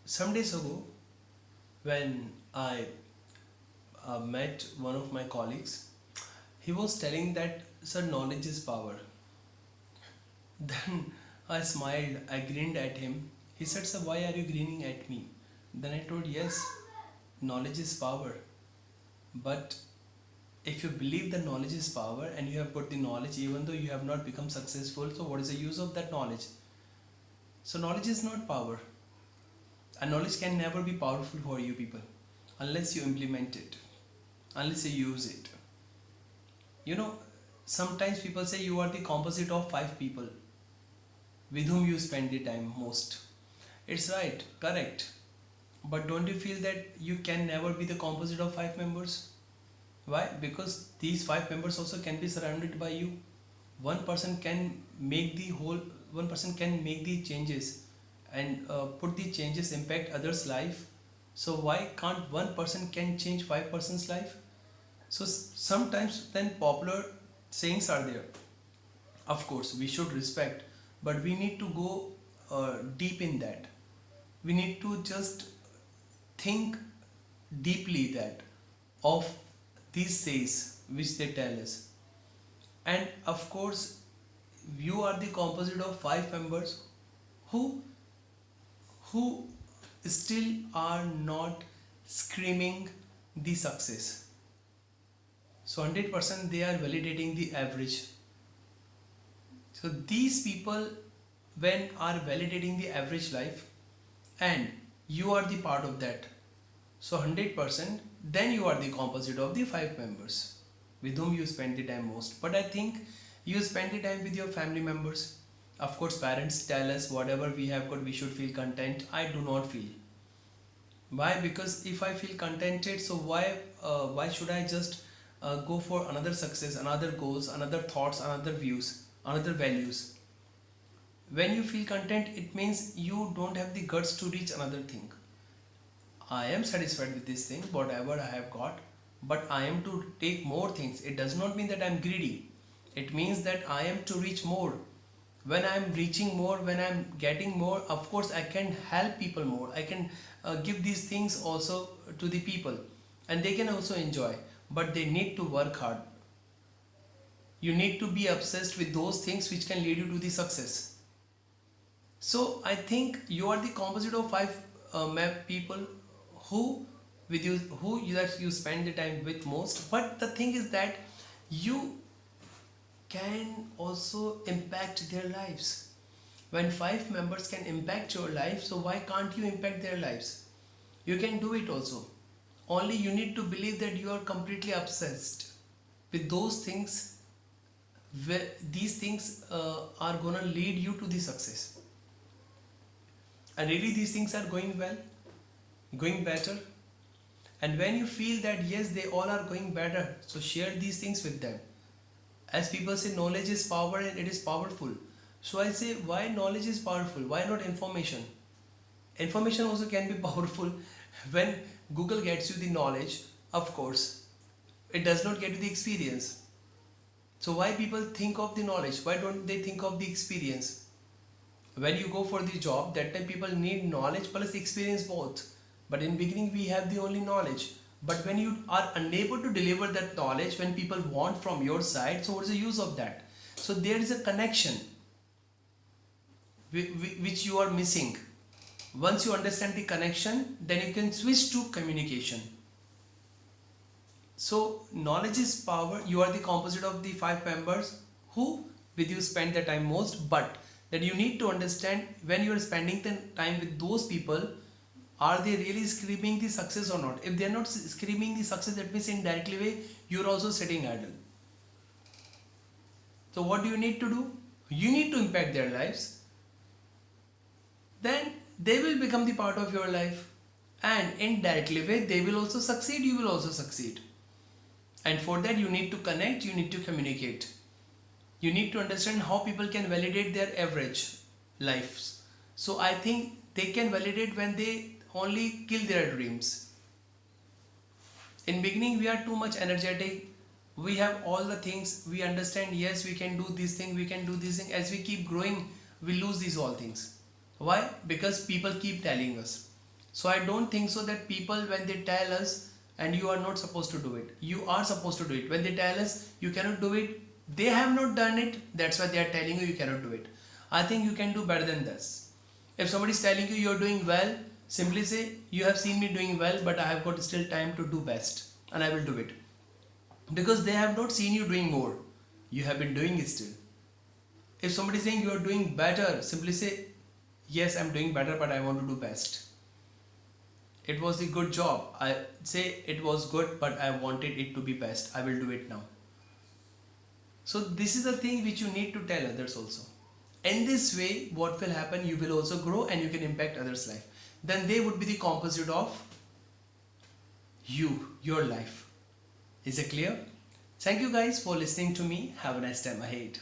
Some days ago, when I met one of my colleagues, he was telling that, sir, knowledge is power. Then I smiled, I grinned at him. He said, sir, why are you grinning at me? Then I told, yes, knowledge is power. But if you believe that knowledge is power and you have got the knowledge, even though you have not become successful, so what is the use of that knowledge? So, knowledge is not power. And knowledge can never be powerful for you people unless you implement it, unless you use it. You know, sometimes people say you are the composite of five people with whom you spend the time most. It's right, correct. But don't you feel that you can never be the composite of five members? Why? Because these five members also can be surrounded by you. One person can make the whole, one person can make the changes and put the changes impact others' life. So why can't one person can change five persons' life? So sometimes then popular sayings are there. Of course, we should respect, but we need to go deep in that. We need to just think deeply that of these says which they tell us. And of course, you are the composite of five members who who still are not screaming the success. So 100% they are validating the average. So these people when are validating the average life and you are the part of that. So 100% then you are the composite of the five members with whom you spend the time most. But I think you spend the time with your family members. Of course, parents tell us whatever we have got, we should feel content. I do not feel. Why? Because if I feel contented, so why should I just go for another success, another goals, another thoughts, another views, another values? When you feel content, it means you don't have the guts to reach another thing. I am satisfied with this thing, whatever I have got, but I am to take more things. It does not mean that I am greedy. It means that I am to reach more. When I am reaching more, when I am getting more, of course I can help people more. I can give these things also to the people and they can also enjoy, but they need to work hard. You need to be obsessed with those things which can lead you to the success. So I think you are the composite of five people who with you that you spend the time with most. But the thing is that you can also impact their lives. When five members can impact your life, so why can't you impact their lives? You can do it also. Only you need to believe that you are completely obsessed with those things where these things are gonna lead you to the success. And really these things are going well, going better. And when you feel that yes, they all are going better, so share these things with them. As people say, knowledge is power and it is powerful. So I say, why knowledge is powerful? Why not information? Information also can be powerful. When Google gets you the knowledge, of course, it does not get you the experience. So why people think of the knowledge? Why don't they think of the experience? When you go for the job, that time people need knowledge plus experience both. But in beginning we have the only knowledge. But when you are unable to deliver that knowledge, when people want from your side, so what's the use of that? So there is a connection which you are missing. Once you understand the connection, then you can switch to communication. So knowledge is power. You are the composite of the five members who with you spend the time most. But that you need to understand when you are spending the time with those people, are they really screaming the success or not? If they are not screaming the success, that means indirectly way you are also sitting idle. So what do you need to do? You need to impact their lives. Then they will become the part of your life, and indirectly way they will also succeed. You will also succeed. And for that you need to connect. You need to communicate. You need to understand how people can validate their average lives. So I think they can validate when they only kill their dreams. In beginning we are too much energetic, we have all the things, we understand yes we can do this thing, we can do this thing. As we keep growing we lose these all things. Why? Because people keep telling us. So I don't think so that people, when they tell us and you are not supposed to do it, you are supposed to do it. When they tell us you cannot do it, they have not done it, that's why they are telling you you cannot do it. I think you can do better than this. If somebody is telling you you're doing well, simply say, you have seen me doing well, but I have got still time to do best and I will do it. Because they have not seen you doing more. You have been doing it still. If somebody is saying you are doing better, simply say, yes, I'm doing better, but I want to do best. It was a good job. I say it was good, but I wanted it to be best. I will do it now. So this is the thing which you need to tell others also. In this way, what will happen? You will also grow and you can impact others' life. Then they would be the composite of you, your life. Is it clear? Thank you guys for listening to me. Have a nice time ahead.